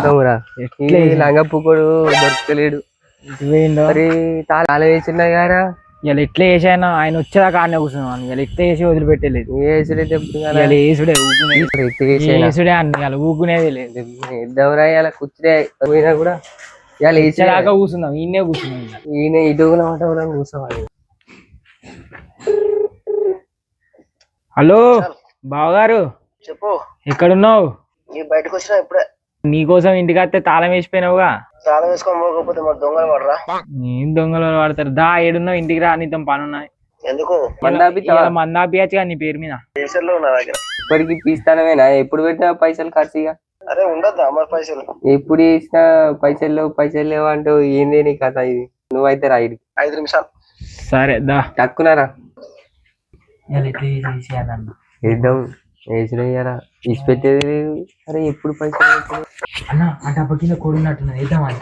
చూద్దామురా లంగా పుక్కడు దొరకలేడు మరి తాళ వేసిన్నా గారా ఇలా ఎట్లా వేసాను ఆయన వచ్చేదాకా ఆడనే కూర్చున్నాను ఇలా ఎట్లా వేసి వదిలిపెట్టలేదు వేసుడే అన్న ఇలా ఊకునేది లేదు ఇద్దాంరా ఇలా కూర్చునే పోయినా కూడా ఇలా వేసేదాకా కూర్చున్నాం ఈయనే కూర్చున్నాం ఈయన ఇటుగునమాట కూర్చోవాలి. హలో బావగారు చెప్పు ఎక్కడున్నావు? బయటకు వచ్చినా ఇప్పుడే. నీకోసం ఇంటికి వస్తే తాళం వేసిపోయినావుగా. తాళం వేసుకొని పోకపోతే మరి దొంగలు పడరా? ఏం దొంగలు పడతారు దా ఏడున్నావు ఇంటికి రా నీతో పని ఉన్నాయి. ఎందుకు మందాపియచ్చుగా నీ పేరు మీద. ఇప్పటికి పీస్తానమేనా ఎప్పుడు పెట్టినా పైసలు ఖర్చుగా? అరే ఉండద్దా మరి పైసలు? ఎప్పుడు ఇచ్చినా పైసలు లేవు అంటూ ఏంది నీ కథ ఇది? నువ్వైతే రా 5 నిమిషాలు. సరే దా తక్కున్నారా వేద్దాం వేసినయ్యారా ఇచ్చి పెట్టేది లేదు. అరే ఎప్పుడు పైసలు అన్న ఆ డబ్బా కింద కొడున్నట్టున్నా వేద్దామని.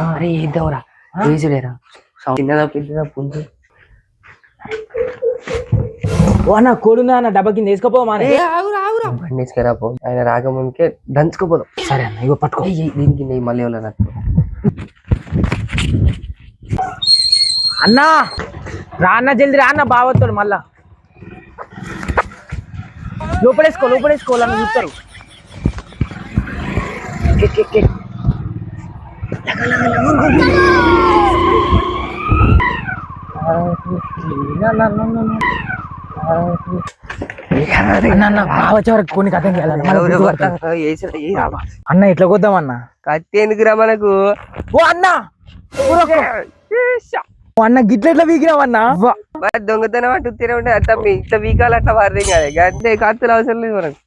అరే వేద్దాంరా వేసులేరా చిన్నదా పెద్దదా పుంజు అన్న కొడున్నా అన్న డబ్బా కింద వేసుకోపో మా బండి వేసుకురా పో ఆయన రాకముందుకే దంచుకోపోదాం. సరే అన్న ఇగో పట్టుకో దీనికి నెయ్యి మళ్ళీ ఎవరు అన్నా రా అన్న జల్ది రా అన్న బావతాడు మళ్ళా లోపడేసుకోవాలని చూస్తారు. బావచ్చేవరకు కొన్ని కథ అన్న ఇట్లా కొద్దామన్నా కత్తి ఎందుకురా మనకు? ఓ అన్న అన్న గిట్ల ఎట్లా వీగినావన్నా? దొంగతనం అంటూ తిరగండి అట్లా ఇట్లా వీకాలు అట్లా వారి అంతే కత్తులు అవసరం లేదు మనకు.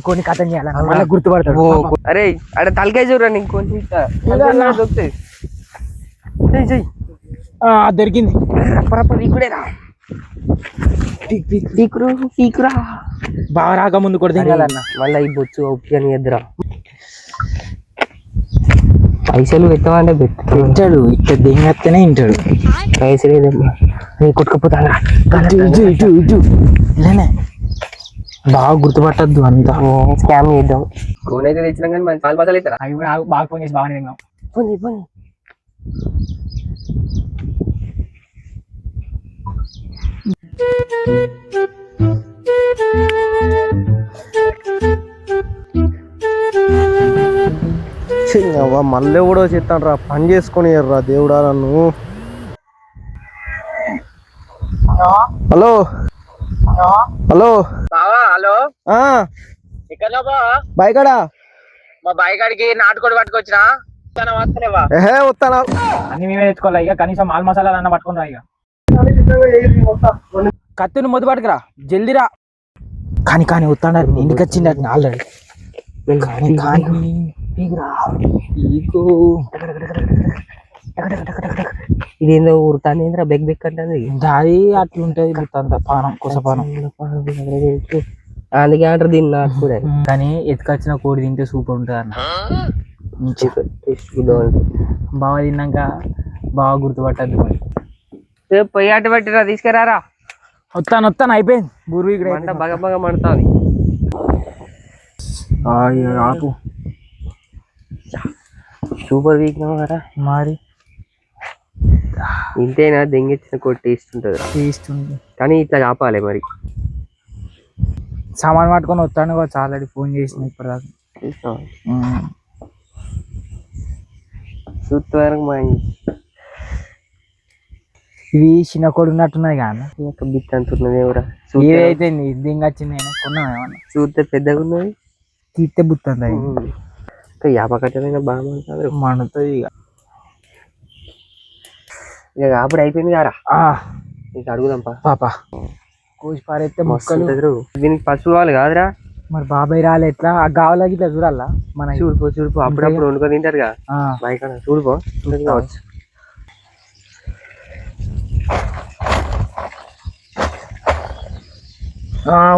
కొన్ని కథం చేయాలన్నా గుర్తుపడతాడు. అరే అక్కడ తలకాయ చూడండి ఇంకొంచెం దొరికింది బాగా రాక ముందు కూడా తినాలన్న. మళ్ళీ ఈ బొచ్చు ఒప్పిని ఎదురా పైసలు పెట్టమంటే పెట్టాడు ఇట్లా దింగేస్తేనే వింటాడు. పైసలు కొట్టుకుపోతాను ఇటు ఇలానే బాగా గుర్తుపట్టద్దు అంతా స్కామ్ చేద్దాం. ఫోన్ అయితే తెచ్చినాం కానీ మన చాలా మసాలు అవుతారా? అవి బాగా ఫోన్ చేసి బాగా తిన్నాం. పోనీ మళ్ళీ కూడా చెప్తాను రా పని చేసుకొని రా దేవుడా నన్ను. హలో హలో హలో ఇక్కడ బాయికాడా మా బాయ్ కాడికి నాటుకోడి పట్టుకొచ్చినా వస్తానా అన్ని మేమే తెచ్చుకోవాలి. ఇక కనీసం మాల్ మసాలా అన్న పట్టుకుని రా. ఇక కత్తిని మొదలు పట్టుకురా జల్దిరా. కానీ వస్తాడు ఇంటికి వచ్చింది ఆల్రెడీ. ఇదేందో ఊరుతానేంద్రా బెగ్ బెగ్ అంటే దారి అట్లుంటది అంత పానం కొసపానం. అందుకే అంటారు దీన్ని నాకు కూడా. కానీ ఎత్తుకొచ్చిన కోడి తింటే సూపర్ ఉంటుంది అన్న. బాగా తిన్నాక బాగా గుర్తుపట్టద్దు. పొయ్యి అట్టు పట్టిరా తీసుకురారా. వస్తాను అయిపోయింది. బుర్రు ఇక్కడ బాగా మండుతుంది. ఆపు సూపర్ వీక్ కదా మరి ఇంతేనా దెంగిచ్చిన కూడా టేస్ట్ ఉంటుంది కానీ ఇట్లా కాపాలి మరి. సామాన్ పట్టుకొని వస్తాను ఆల్రెడీ ఫోన్ చేసిన ఇప్పటిదాకా చూస్తే మా ఇవి చిన్న కోడి ఉన్నట్టున్నది కానీ బిట్ అంటున్నది ఎవరా ఏదైతే దీనికి వచ్చింది కొన్నాం ఏమన్నా చూస్తే పెద్దగా ఉన్నది తీస్తే బుత్తుంది యాపకట్టైనా బాగా మండుతుంది. ఇక అప్పుడు అయిపోయింది కారా ఇక అడుగుదాం పాప కోసి పారైతే మొక్కలు దీనికి పసుపు కావాలి కాదురా. మరి బాబాయ్ రాలే ఎట్లా కావాలా ఇట్లా చూడాలా మన చూడుపో అప్పుడప్పుడు వండుకొని తింటారుగా బయట చూడుపో కావచ్చు.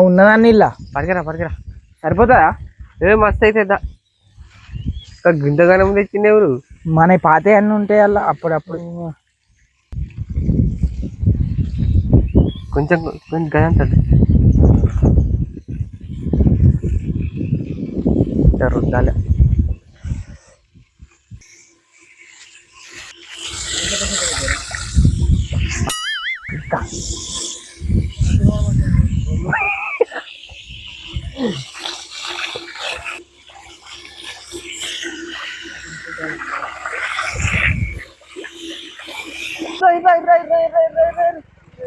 ఉన్నదాన్ని ఇలా పరికరా సరిపోతుందా? మస్తు అయితే గింతగానం తెచ్చింది ఎవరు? మన పాత అన్నీ ఉంటాయి అలా అప్పుడప్పుడు కొంచెం గదంత రుద్దాలి.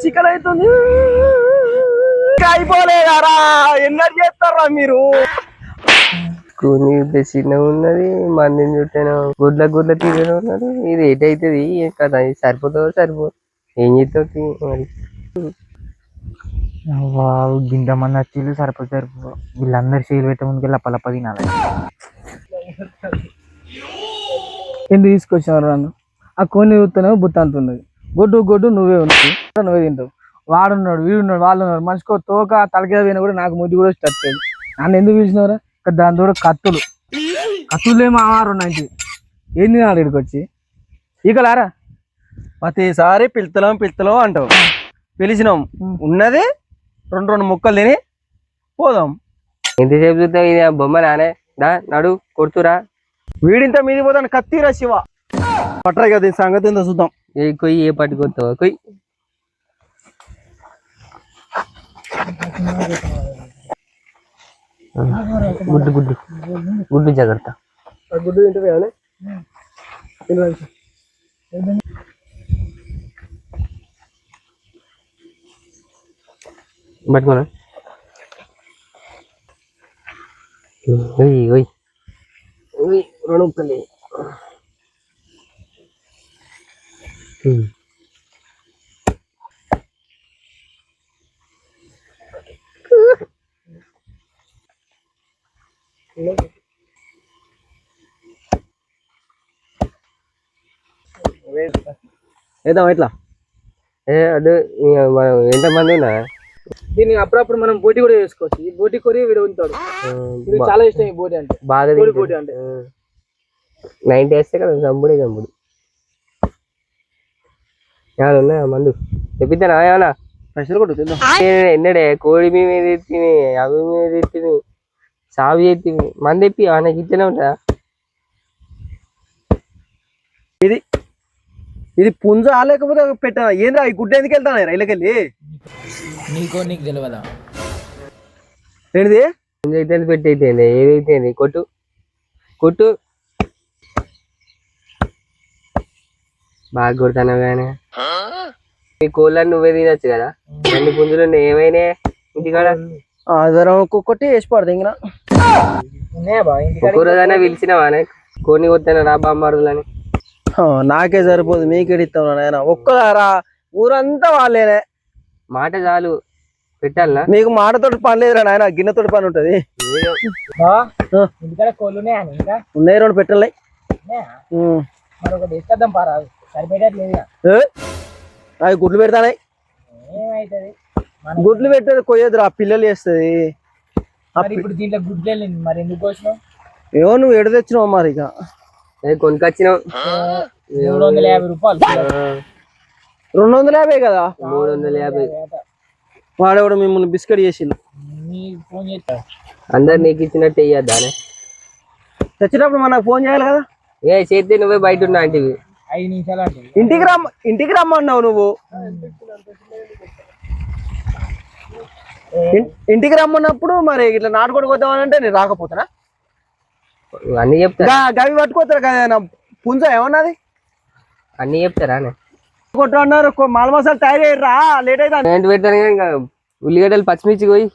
చికెన్ అవుతుంది. అయిపోలేదారా, ఎన్నటి చేస్తారా మీరు? కూని చిన్నగా ఉన్నది, మందిని చుట్టాను, గుడ్ల తీగనే ఉన్నది. ఇది ఏటైతుంది కదా, ఇది సరిపోతుందో సరిపోదు, ఏం చేస్తావు మరి. గింత మంది వచ్చి సరిపో వీళ్ళందరూ చేలు పెట్టే ముందుకు లప్ప తినాలి. ఎందుకు తీసుకొచ్చినారు నన్ను? ఆ కొన్ని చూస్తేనే బుత్త అంత ఉన్నది. గొడ్డు నువ్వే తింటావు. వాడున్నాడు, వీడున్నాడు, వాళ్ళు ఉన్నారు. మనిషికో తోక తలకేద పోయినా కూడా నాకు ముద్దు కూడా వచ్చేది. నన్ను ఎందుకు పిలిచినవరా? దాని ద్వారా కత్తులేమో 690 ఏంది నాడు ఇక్కడికి వచ్చి ఈకలారా? ప్రతిసారి పిలుతలం అంటావు. పిలిచినాం, ఉన్నది రెండు ముక్కలు తిని పోదాం. ఎంతసేపు చూద్దాం, ఇది బొమ్మ నానే నడు కొడుతురా. వీడింత మీది పోతాను, కత్తిరా శివ. పట్టరా కదా దీని సంగతి ఏందో చూద్దాం. ఏ కొయ్యి ఏ పట్టుకొస్తావా? కొయ్యి గుడ్డు జాగ్రత్త. గుడ్డు తింటే పట్టుకోనా? రెండు ముక్కలు. ఏద్దాం ఎట్లా? అదే ఎంతమంది ఉన్నా దీన్ని అప్పుడప్పుడు మనం బోటి కూడా చేసుకోవచ్చు. ఈ బోటి కొరి వీడు ఉంటాడు. చాలా ఇష్టం ఈ బోటి అంటే. బాగా బోటి అంటే 90 వేస్తే కదా చంపుడే. ఏమన్నా ఉన్నాయా మందు? తెప్పిద్దానా ఏమన్నా? ప్రెషర్ కూడా తిందాం. ఎన్నడే కోడి మీద ఎత్తిని, అవి మీద ఎత్తిని, సాగు ఎత్తిని, మంది ఎప్పి ఆయనకి ఇట్లనే ఉంటుందా? ఇది పుంజ లేకపోతే పెట్టా ఏంద్రా? ఈ గుడ్డ ఎందుకు వెళ్తాను రైలుకెళ్ళి? నీకు తెలియదా? ఏంటిది? పుంజ అయితే పెట్టి అయితే ఏదైతే కొట్టు బాగా కొడతాను. కానీ ఈ కోళ్ళని నువ్వే తినొచ్చు కదా. అన్ని పుంజులు ఏమైనా ఇంటికాడ ఒక్కొక్కటి వేసి పడదు. ఇంకా ఒక్క రోజైనా పిలిచినావా కోడిని కొట్టాను రా బామ్మరుదులని? నాకే సరిపోదు, మీకెడిస్తాం నాయన. ఒక్కదారా ఊరంతా వాళ్ళేనే. మాట చాలు పెట్టాలనా? మీకు మాటతోటి పని లేదురా నాయన, గిన్నెతోటి పని ఉంటది. ఉన్నాయి 2 పెట్టాలి. అవి గుడ్లు పెడతానాయి. గుడ్లు పెట్టేది కొయ్యదురా, పిల్లలు చేస్తుంది. ఏమో నువ్వు ఎడ తెచ్చినావు మరి? ఇక కొనుకొచ్చినావు 350 రూపాయలు. 250 కదా? 350. వాడేవాడు మిమ్మల్ని బిస్కెట్ చేసిండు. అందరు నీకు ఇచ్చినట్టు ఇయ్యద్దానే? తెచ్చినప్పుడు మనకు ఫోన్ చేయాలి కదా. చేస్తే నువ్వే బయట ఉన్నా అంటే 5 నిమిషాలు అంటే ఇంటికి రమ్మన్నావు నువ్వు. ఇంటికి రమ్మన్నప్పుడు మరి ఇట్లా నాటుకోడి కొద్దామని అంటే నేను రాకపోతున్నా. అన్ని చెప్తారా? గవి పట్టుకోతారు కదా. పుంజ ఏమన్నది? అన్ని చెప్తారా? కొట్టు అన్నారు. మాల మసాలా తయారు చేయరా, లేట్ అయితే పెడతాను. ఇంకా ఉల్లిగడ్డలు పచ్చిమిర్చి పోయి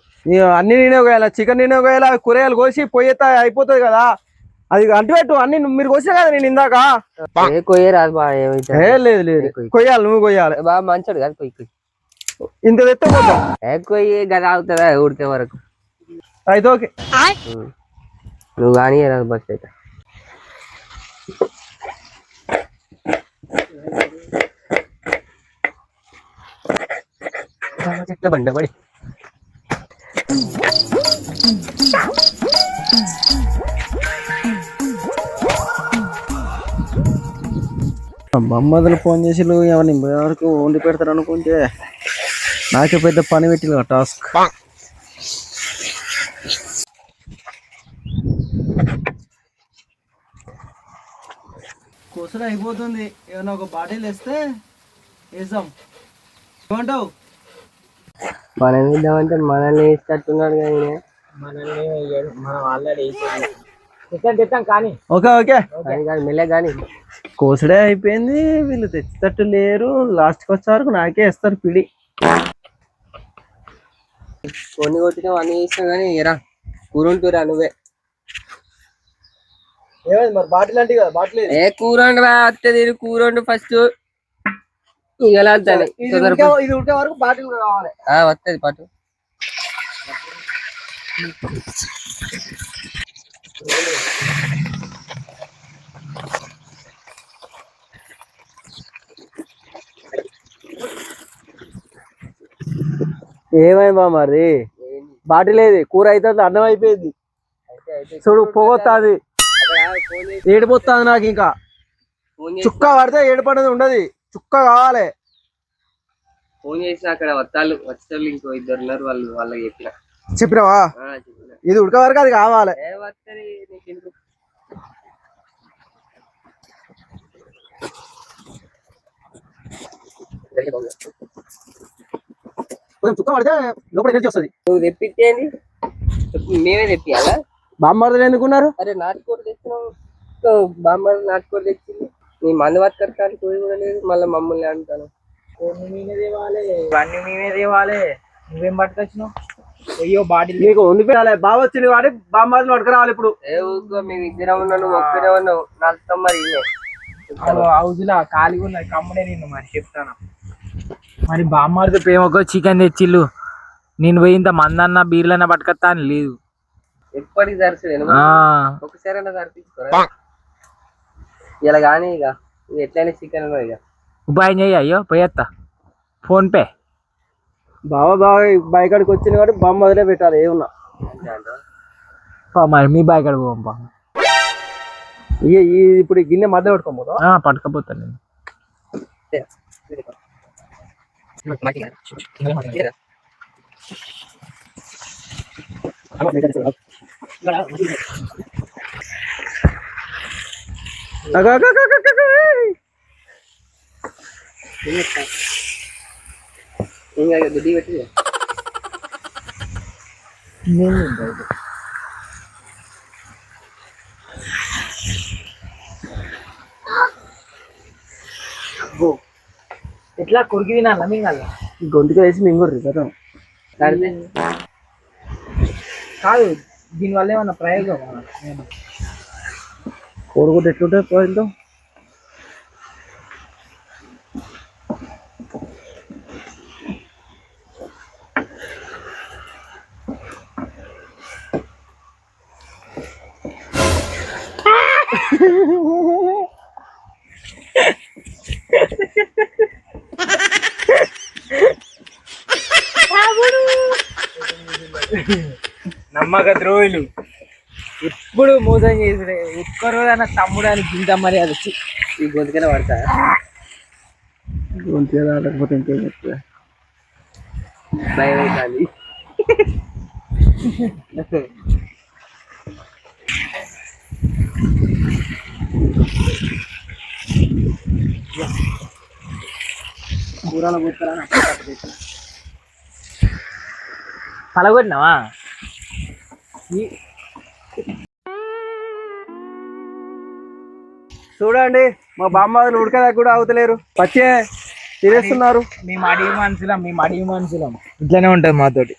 అన్ని నేనే పోయాలి. చికెన్ నేనే పోయాలి. కూరగాయలు కోసి పోయేస్తా అయిపోతుంది కదా. అది అంటుపెట్టు అన్ని మీరు కోసినా కదా నేను ఇందాక. కొయ్యరాదు బా. లేదు కొయ్యాలి, నువ్వు కొయ్యాలి. బాగా మంచోడు కాదు. కొయ్యి ఇంత తెస్తే పోతాం. కొయ్యి గది ఆగుతుందా ఉడికే వరకు? అయితే ఓకే. నువ్వు కానీ రాదు బస్ అయితే. చెట్ల బండ పడి మమ్మదులు ఫోన్ చేసి ఎవరిని వరకు వండి పెడతారు అనుకుంటే నాకే పెద్ద పని పెట్టిన టాస్క్. కొసలు అయిపోతుంది, ఏమన్నా ఒక బాటిల్ వేస్తే వేసాం. ఏమంటావు? మనం ఇద్దామంటే మనల్ని వేసేటట్టున్నాడు కానీ ఈయన. మనల్ని వేయడు, మనం ఆల్రెడీ తెస్తాం కానీ. ఓకే ఓకే, కానీ కానీ మెల్లగా కానీ కోసడే అయిపోయింది, వీళ్ళు తెచ్చేటట్టు లేరు. లాస్ట్కి వచ్చే వరకు నాకే ఇస్తారు పిడి. కొన్ని కొట్టినావు అన్ని చేసినావు కానీ ఎరా కూర ఉంటురా నువ్వే. ఏమైంది మరి? బాటిల్ అంటే కదా, బాటిల్ ఏ కూర వండు వస్తుంది, కూర వండు ఫస్ట్. ఇలా ఇది ఉడికే వరకు బాటిల్ కూడా కావాలి. వస్తుంది పాటు. ఏమైంది బా మరి? బాటిల్ ఏది? కూర అయితే అన్నం అయిపోయింది. చూడు పొగొత్తాది, ఏడిపోతుంది నాకు. ఇంకా చుక్క పడితే ఏడిపడేది ఉండదు, చుక్క కావాలి. ఫోన్ చేసిన అక్కడ వత్తాళ్ళు వచ్చేటోళ్ళు ఇంకో ఇద్దరు ఉన్నారు, వాళ్ళకి చెప్పిన. చెప్పినావా? ఇది ఉడక వరకు అది కావాలి. చుక్క పడితే లోపల ఎనర్జీ వస్తుంది. నువ్వు తెప్పిచ్చేయండి, మేమే తెప్పియాలా? బామ్మర్దలు ఎందుకున్నారు? అరే నాటుకోడి తెచ్చినావు, బామ్మ నాటుకోడి తెచ్చింది. నీ మందు పట్టుకొస్తాను కోడి కూడా లేదు, మళ్ళీ మమ్మల్ని అంటాను. మేమే తేవాలి, ఇవన్నీ మేమే తేవాలి. నువ్వేం పట్టుకొచ్చినావు? అయ్యో బాటిల్ నీకు ఉండిపోయాలి. బాగా వచ్చింది వాడి బామ్మర్దలు పట్టుకు రావాలి ఇప్పుడు. ఏ ఊరుకో, మేము ఇద్దరం ఉన్నావు, నువ్వు ఒక్కడే ఉన్నావు. నలుస్తాం మరి హౌజ్లా ఖాళీగా ఉన్నది, కమ్ముడే నిన్ను మరి చెప్తాను. మరి బామ్మారితో ప్రేమకో చికెన్ తెచ్చిళ్ళు, నేను పోయి ఇంత మందన్న బీర్లన్నా పట్టుకొస్తా అని లేదు. ఎప్పటికి సరిపోలేదు, ఒకసారి అన్నా సరిపించుకోరా ఇలా. కానీ ఇక ఎట్లయినా చికెన్ ఇక ఉపాయం చెయ్యి. అయ్యో పోయేస్తా, ఫోన్పే. బాగా బైకాడికి వచ్చింది కాబట్టి బామ్మ వదిలే పెట్టాలి ఏమన్నా. మరి మీ బాయ్ కాడ పోంపా. ఇప్పుడు గిన్నె మధ్య పట్టుకోబోతా, పట్టుకపోతాను నేను. ఇంకా దుడ్డి పెట్టి ఎట్లా కొరికి తినాలా మింగల? గొంతుకు వేసి మింగుర్రి కదా. కాదు, దీనివల్ల ఏమన్నా ప్రయోగం? కోడిగుడ్డు ఎట్లుంటే పోయిందో. నమ్మక ద్రోహులు ఎప్పుడు మోసం చేసిరే. ఒక్కరోజైనా తమ్ముడు అని గింత మరి అది వచ్చి ఈ గొంతుకనే పడతా. గొంతుగా రాకపోతే ఇంకేం చెప్తా, భయం అవుతుంది. కూరలో పోతారా? పలగొట్టినావా? చూడండి, మా బామ్మలు ఉడకదా కూడా అవుతలేరు, పచ్చే తినేస్తున్నారు. మేము అడిగి మనుషులం ఇట్లనే ఉంటుంది మాతోటి.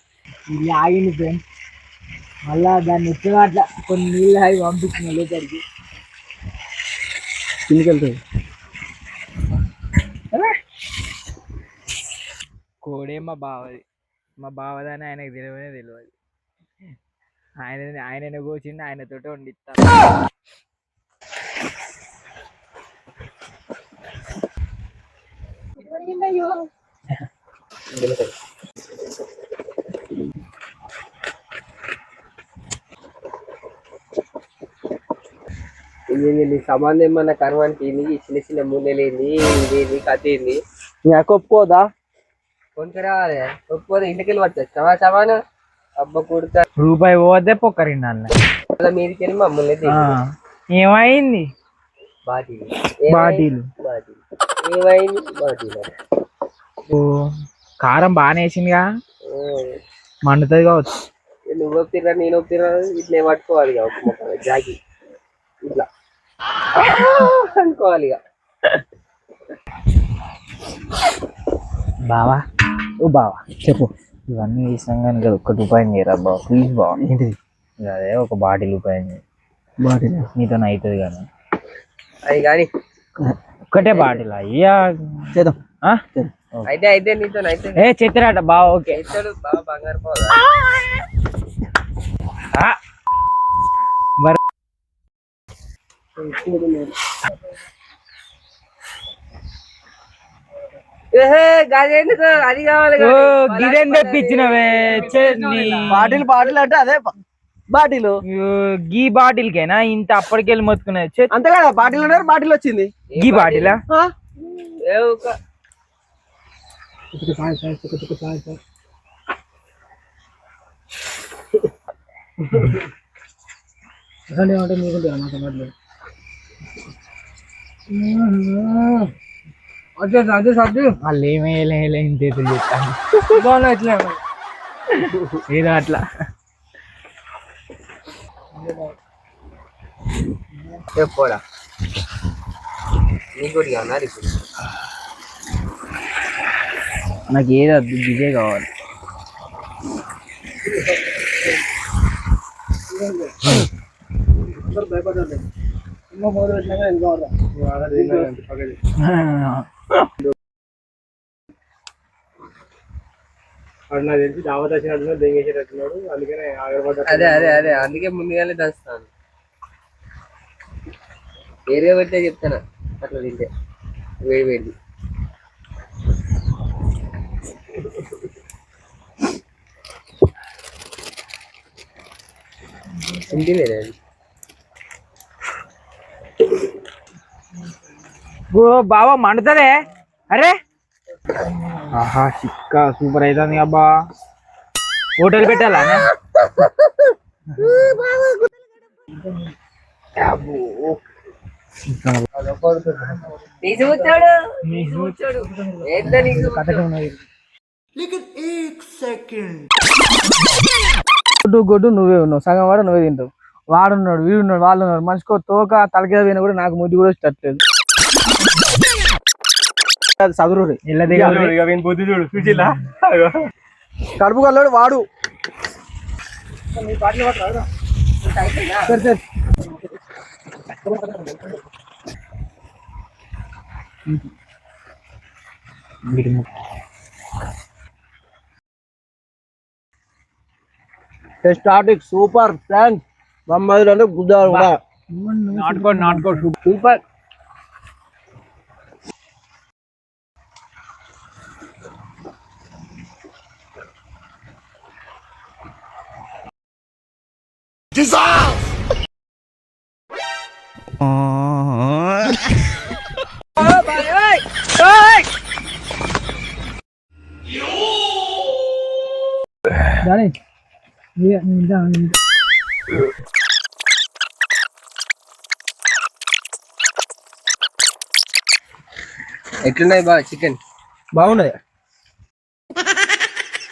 ఇది ఆగింది ఫ్రెండ్స్, మళ్ళా దాన్ని ఎట్లా అట్లా కొన్ని నీళ్ళు ఆగి పంపించిన లోపలికి కిందికెళ్తుంది. కోడే మా బావది, మా బావదని ఆయనకు తెలియదు. ఆయన కూర్చుండి ఆయనతోటి వండిస్తాను. నీ సంబంధం ఏమన్నా కర్మానికి చిన్న చిన్న మూలలేంది, ఇదేంది కథ ఏంది? నీ అక్క ఒప్పుకోదా? కొనుక రావాలి, ఒప్పుకోదా ఇంటికెళ్ళి పట్టచ్చు సమాను. అబ్బ కొడుక రూపాయి పోతే పొక్కరిండి అన్న. అలా మీదకి వెళ్ళి మమ్మల్ని ఏమైంది బాటిల్ బాటిల్ బాటిల్ ఏమైంది బాటిల్ ఓ కారం బాగానే వేసిందిగా మండుతుంది కావచ్చు. నువ్వు ఒప్పిరా నేను ఒప్పిరా ఇట్లా పట్టుకోవాలి ఇక ఒక మొక్క జాకి ఇట్లా అనుకోవాలి ఇక. బావా ఓ బావా చెప్పు. ఇవన్నీ వేసినాం కానీ కదా ఒక్కటి ఉపాయం చేయరా బావ ప్లీజ్ బావ. ఏంటిది? అదే ఒక బాటిల్ ఉపాయం చేయి. బాటిల్ నీతో అవుతుంది కానీ అది కానీ ఒక్కటే బాటిల్ అయ్యా చేద్దాం. అయితే నీతో అయితే ఏ చెత్తరాట బావ. ఓకే ఇస్తాడు బాగా బంగారు పోదా అది కావాలి గిదెం తెప్పించినవే బాటిల్ బాటిల్ అంటే అదే బాటిల్. గీ బాటిల్ కేనా ఇంత అప్పటికెళ్ళి మొత్తుకునేది అంతే కదా. బాటిల్ అన్నారు బాటిల్ వచ్చింది. గీ బాటిలా వాళ్ళు ఏమేయలే ఇంత చెప్తాను ఇట్లా ఏదో అట్లా చెప్పోడా నీకు కూడా కావాలి ఇప్పుడు. నాకు ఏదో ఇదే కావాలి. అదే అదే అదే అందుకే ముందుగానే దంచుతాను. వేరే పెట్టే చెప్తాను అట్లా తింటే వేడి వేడి. ఇంటిదే ఓ బావా మండుతుందే. అరే ఆహా చిక్క సూపర్ అవుతుంది అబ్బా. హోటల్ పెట్టాలా? గొడ్డు గొడ్డు నువ్వే ఉన్నావు, సగం వాడు నువ్వే తింటావు. వాడున్నాడు వీడున్నాడు వాళ్ళు ఉన్నారు, మనిషికో తోక తలకాయ పోయినా కూడా నాకు ముద్దు కూడా వచ్చేటట్లేదు. చదురు కడుపు కల్లోడు వాడు. Starting super friends. మమ్మల్ని గుద్దాలు కూడా నాటుకోడు సూపర్. ఎట్లున్నాయి బాగా చికెన్? బాగున్నాయి.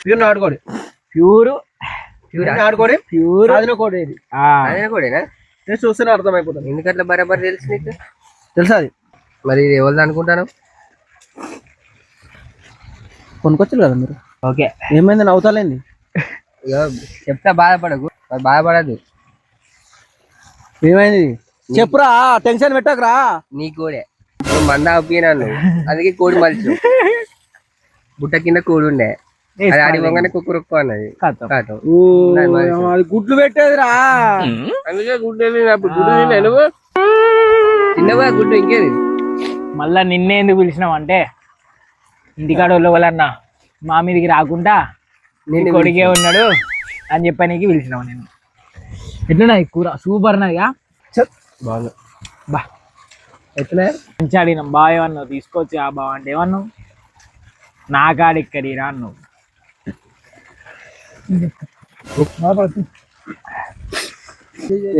ప్యూర్ నాటుకోడి. ప్యూర్ నాటుకోడి ప్యూర్ కోడి. ఇది అదే కూడానా? నేను చూస్తేనే అర్థమైపోతాను. ఎందుకట్లా బరాబర్ తెలుసు నీకు? తెలుసా అది? మరి ఇది ఎవరిది అనుకుంటాను? కొనుక్కొచ్చారు కదా మీరు. ఓకే ఏమైంది నవ్వుతాలేంది? చెప్తా బాధపడకు, బాధపడదు. ఏమైంది చెప్పురా, టెన్షన్ పెట్టకురా. నీ కోడే మంద అప్పినాను, అందుకే కోడి మలిచు. బుట్ట కింద కోడి ఉండే, అది ఆడి వంగనే కుక్కురుక్కు అన్నది. అది గుడ్లు పెట్టేదిరా. అందుకే గుడ్డు గుడ్డు తిన్నావు తిన్నవా? గుడ్డు ఇంకేది? మళ్ళా నిన్నే ఎందుకు పిలిచినావు అంటే, ఇంటికాడ వాళ్ళన్నా మా మీదకి రాకుండా నేను కొడుకే ఉన్నాడు అని చెప్పడానికి పిలిచినావు. నేను ఎట్లున్నా కూర సూపర్ నాదిగా. బాగా బా ఎట్లా మంచి అడిగినాం. బాగా ఏమన్నావు తీసుకొచ్చి ఆ బావ అంటే ఏమన్నావు? నా కాడ ఇక్కడిరా అన్నావు.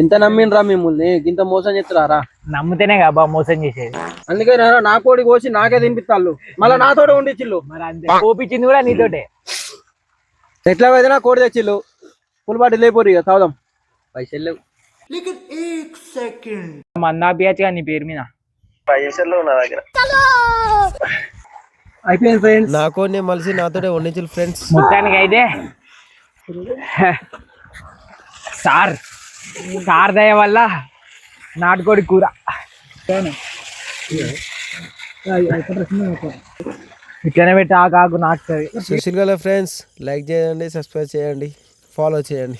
ఎంత నమ్మినరా మిమ్మల్ని ఇంత మోసం చేస్తారా? నమ్మితేనే కదా మోసం చేసేది. అందుకే నా కోడి కోసి నాకే తినిపిస్తాళ్ళు, మళ్ళీ నాతోటే ఉండిచ్చిళ్ళు. మరి అంతే కోపించింది కూడా నీతోటే. ఎట్లా అయితే నా కోడి తెచ్చిళ్ళు, ఫుల్ బాటిల్ లేపోరు ఇక తాగుదాం. పైసలు లేవు. మందాపియచ్చుగా నీ పేరు మీద. పైసలు నా దగ్గర అయిపోయింది ఫ్రెండ్స్. నా కోడిని మలిసి నాతోటే ఉండిచ్చిళ్ళు ఫ్రెండ్స్. మొత్తానికి అయితే సార్ దయ వల్ల నాటుకోడి కూర. ఇట్లనే పెట్టి ఆకు నాటుతుంది. సుశీల్ గల ఫ్రెండ్స్, లైక్ చేయండి, సబ్స్క్రైబ్ చేయండి, ఫాలో చేయండి.